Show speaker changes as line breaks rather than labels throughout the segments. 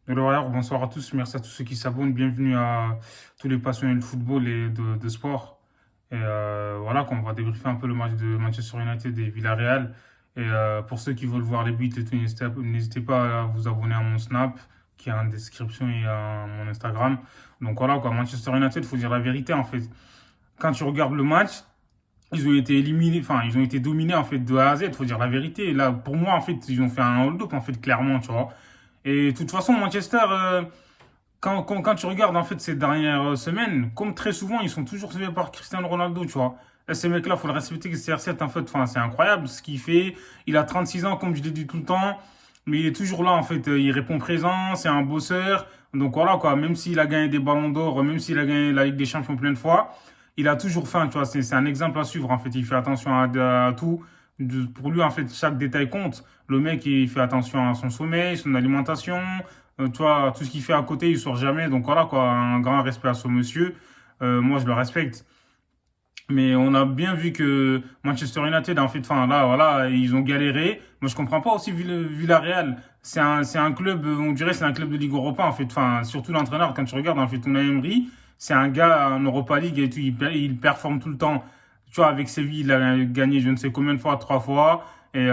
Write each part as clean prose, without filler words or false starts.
Alors, bonsoir à tous, merci à tous ceux qui s'abonnent, bienvenue à tous les passionnés de football et de sport. Et voilà, qu'on va débriefer un peu le match de Manchester United et Villarreal. Et pour ceux qui veulent voir les buts et tout, n'hésitez pas à vous abonner à mon Snap, qui est en description, et à mon Instagram. Donc voilà, quoi, Manchester United, faut dire la vérité en fait. Quand tu regardes le match, ils ont été éliminés, enfin, ils ont été dominés en fait de A à Z, faut dire la vérité. Et là, pour moi, en fait, ils ont fait un hold-up, en fait, clairement, tu vois. Et de toute façon, Manchester, quand tu regardes en fait ces dernières semaines, comme très souvent, ils sont toujours suivis par Cristiano Ronaldo, tu vois. Et ces mecs-là, faut le respecter, que CR7, en fait, enfin, c'est incroyable ce qu'il fait. Il a 36 ans, comme je l'ai dit tout le temps, mais il est toujours là, en fait. Il répond présent, c'est un bosseur. Donc voilà, quoi. Même s'il a gagné des ballons d'or, même s'il a gagné la Ligue des Champions plein de fois, il a toujours faim, tu vois. C'est un exemple à suivre, en fait. Il fait attention à tout. Pour lui, en fait, chaque détail compte. Le mec, il fait attention à son sommeil, son alimentation, tu vois, tout ce qu'il fait à côté, il sort jamais. Donc voilà, quoi, un grand respect à ce monsieur. Moi, je le respecte. Mais on a bien vu que Manchester United, en fait, enfin là, voilà, ils ont galéré. Moi, je comprends pas aussi Villarreal. C'est un club, on dirait, c'est un club de Ligue Europa, en fait. Enfin, surtout l'entraîneur, quand tu regardes, en fait, Unai Emery, c'est un gars en Europa League et tout, il performe tout le temps. Tu vois, avec Séville, il a gagné je ne sais combien de fois, 3 fois. Et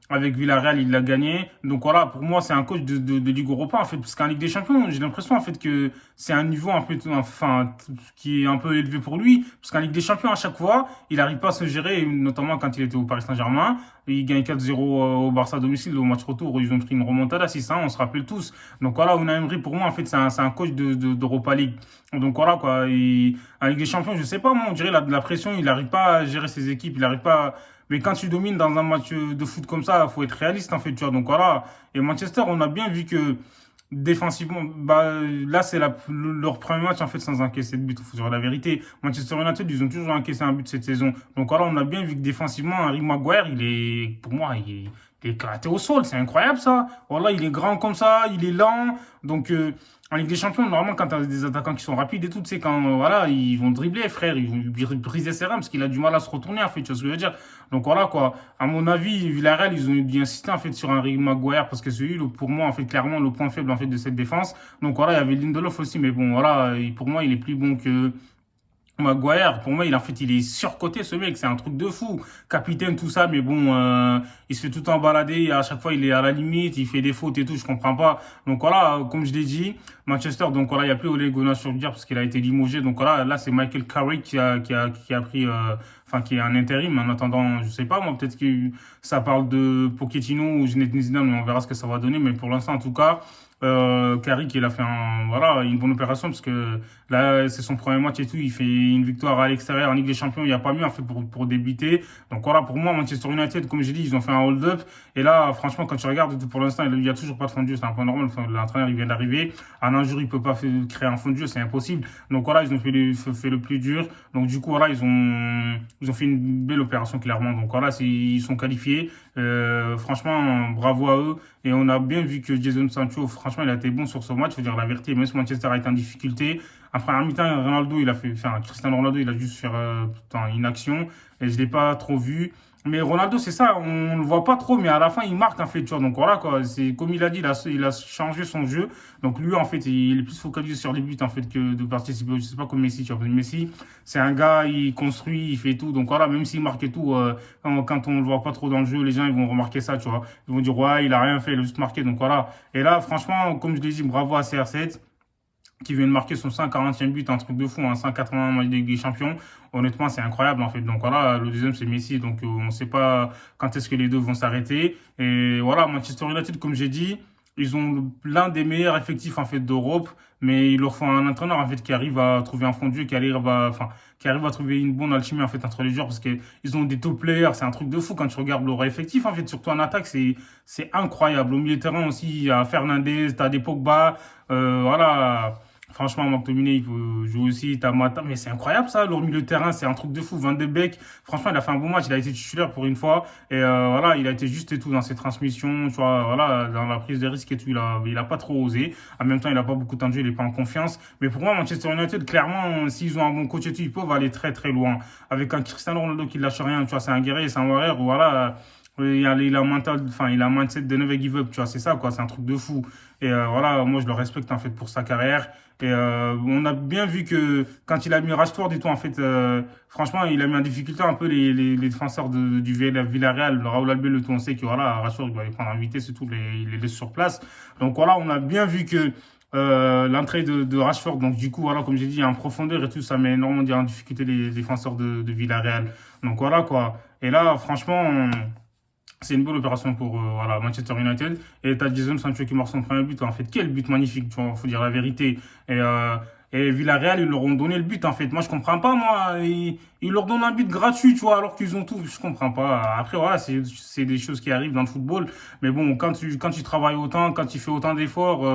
avec Villarreal, il l'a gagné. Donc voilà, pour moi, c'est un coach de Ligue Europa, en fait. Parce qu'en Ligue des Champions, j'ai l'impression, en fait, que c'est un niveau, en fait, enfin, qui est un peu élevé pour lui. Parce qu'en Ligue des Champions, à chaque fois, il n'arrive pas à se gérer, et notamment quand il était au Paris Saint-Germain. Il gagne 4-0 au Barça à domicile, au match retour, où ils ont pris une remontada, 6-1, on se rappelle tous. Donc voilà, Unai Emery, pour moi, en fait, c'est un coach d'Europa League. Donc voilà, quoi. En Ligue des Champions, je sais pas, moi, on dirait la pression, il n'arrive pas à gérer ses équipes, il n'arrive pas. Mais quand tu domines dans un match de foot comme ça, faut être réaliste, en fait, tu vois. Donc voilà. Et Manchester, on a bien vu que défensivement, bah, là, c'est leur premier match, en fait, sans encaisser de but. Faut dire la vérité. Manchester United, ils ont toujours encaissé un but cette saison. Donc voilà, on a bien vu que défensivement, Harry Maguire, pour moi, il est éclaté au sol. C'est incroyable, ça. Voilà, il est grand comme ça, il est lent. Donc, en Ligue des Champions, normalement, quand tu as des attaquants qui sont rapides et tout, tu sais, quand, voilà, ils vont dribbler, frère, ils vont briser ses rames parce qu'il a du mal à se retourner, en fait, tu vois ce que je veux dire. Donc voilà, quoi. À mon avis, Villarreal, ils ont dû insister, en fait, sur Harry Maguire parce que c'est lui, pour moi, en fait, clairement, le point faible, en fait, de cette défense. Donc voilà, il y avait Lindelof aussi, mais bon, voilà, pour moi, il est plus bon que Maguire, pour moi, il est surcoté, ce mec, c'est un truc de fou. Capitaine, tout ça, mais bon, il se fait tout le temps balader, à chaque fois, il est à la limite, il fait des fautes et tout, je comprends pas. Donc voilà, comme je l'ai dit, Manchester, donc voilà, il n'y a plus Ole Gunnar Solskjaer parce qu'il a été limogé. Donc voilà, là, c'est Michael Carrick qui a pris, enfin, qui est un intérim. En attendant, je sais pas, moi, peut-être que ça parle de Pochettino ou Zinedine Zidane, mais on verra ce que ça va donner. Mais pour l'instant, en tout cas, Carrick, il a fait voilà, une bonne opération parce que là, c'est son premier match et tout. Il fait une victoire à l'extérieur en Ligue des Champions. Il n'y a pas mieux, en fait, pour débuter. Donc voilà, pour moi, Manchester United, comme j'ai dit, ils ont fait un hold-up. Et là, franchement, quand tu regardes, pour l'instant, il n'y a toujours pas de fond de jeu. C'est un point normal. Enfin, l'entraîneur, il vient d'arriver. En un jour, il peut pas créer un fond de jeu. C'est impossible. Donc voilà, ils ont fait le plus dur. Donc du coup, voilà, ils ont fait une belle opération, clairement. Donc voilà, ils sont qualifiés. Franchement, bravo à eux. Et on a bien vu que Jason Sancho, franchement, il a été bon sur ce match. Faut dire la vérité. Même si Manchester a été en difficulté, en première mi-temps, enfin, Cristiano Ronaldo, il a juste fait putain, une action. Et je l'ai pas trop vu. Mais Ronaldo, c'est ça, on le voit pas trop, mais à la fin, il marque, en fait, tu vois. Donc voilà, quoi. C'est, comme il a dit, il a changé son jeu. Donc lui, en fait, il est plus focalisé sur les buts, en fait, que de participer. Je sais pas comme Messi, tu vois. Messi, c'est un gars, il construit, il fait tout. Donc voilà, même s'il marque et tout, quand on le voit pas trop dans le jeu, les gens, ils vont remarquer ça, tu vois. Ils vont dire, ouais, il a rien fait, il a juste marqué. Donc voilà. Et là, franchement, comme je l'ai dit, bravo à CR7 qui vient de marquer son 140e but, un truc de fou, hein, 180 matchs de Ligue des Champions. Honnêtement, c'est incroyable, en fait. Donc voilà, le deuxième, c'est Messi. Donc on ne sait pas quand est-ce que les deux vont s'arrêter. Et voilà, Manchester United, comme j'ai dit, ils ont l'un des meilleurs effectifs, en fait, d'Europe. Mais il leur faut un entraîneur, en fait, qui arrive à trouver un fond de jeu, qui arrive à trouver une bonne alchimie, en fait, entre les joueurs. Parce que ils ont des top players. C'est un truc de fou quand tu regardes leur effectif, en fait. Surtout en attaque, c'est incroyable. Au milieu de terrain aussi, il y a Fernandez, t'as des Pogba, voilà. Franchement, McTominay, il peut jouer aussi. T'as Mata, mais c'est incroyable ça, leur milieu de terrain, c'est un truc de fou. Van de Beek, franchement, il a fait un bon match, il a été titulaire pour une fois. Et voilà, il a été juste et tout dans ses transmissions, tu vois, voilà, dans la prise de risque et tout, il a pas trop osé. En même temps, il a pas beaucoup de temps de jeu, il est pas en confiance. Mais pour moi, Manchester United, clairement, s'ils ont un bon coach et tout, ils peuvent aller très très loin. Avec un Cristiano Ronaldo qui lâche rien, tu vois, c'est un guerrier, c'est un warrior, voilà. Oui, il a un mental, enfin, il a un mindset de never give up, tu vois, c'est ça, quoi, c'est un truc de fou. Et voilà, moi, je le respecte, en fait, pour sa carrière. Et on a bien vu que quand il a mis Rashford et tout, en fait, franchement, il a mis en difficulté un peu les défenseurs du Villarreal, le Raúl Albiol et tout. On sait que, voilà, Rashford, il va les prendre en vitesse et tout, il les laisse sur place. Donc, voilà, on a bien vu que l'entrée de Rashford, donc, du coup, voilà, comme j'ai dit, en profondeur et tout, ça met énormément en difficulté les défenseurs de Villarreal. Donc, voilà, quoi. Et là, franchement, c'est une bonne opération pour voilà, Manchester United. Et t'as Jadon Sancho qui marque son premier but. En fait, quel but magnifique, tu vois, faut dire la vérité. Et Villarreal, ils leur ont donné le but, en fait. Moi, je comprends pas, moi. Ils leur donnent un but gratuit, tu vois, alors qu'ils ont tout. Je comprends pas. Après, voilà, c'est des choses qui arrivent dans le football. Mais bon, quand tu travailles autant, quand tu fais autant d'efforts,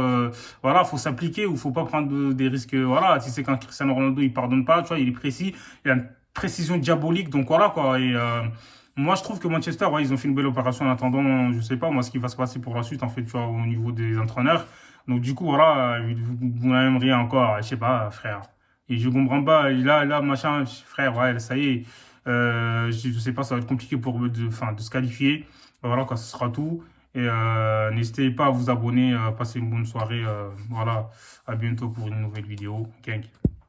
voilà, faut s'appliquer ou faut pas prendre des risques. Voilà, si c'est quand Cristiano Ronaldo, il pardonne pas, tu vois, il est précis. Il a une précision diabolique. Donc voilà, quoi. Moi, je trouve que Manchester, ouais, ils ont fait une belle opération en attendant, je sais pas, moi, ce qui va se passer pour la suite, en fait, tu vois, au niveau des entraîneurs. Donc, du coup, voilà, vous n'avez rien encore, je sais pas, frère. Et je comprends pas, là, machin, frère, ouais, ça y est, je sais pas, ça va être compliqué pour eux enfin, de se qualifier. Voilà, quoi, ce sera tout. Et n'hésitez pas à vous abonner, passer une bonne soirée. Voilà, à bientôt pour une nouvelle vidéo. Gang.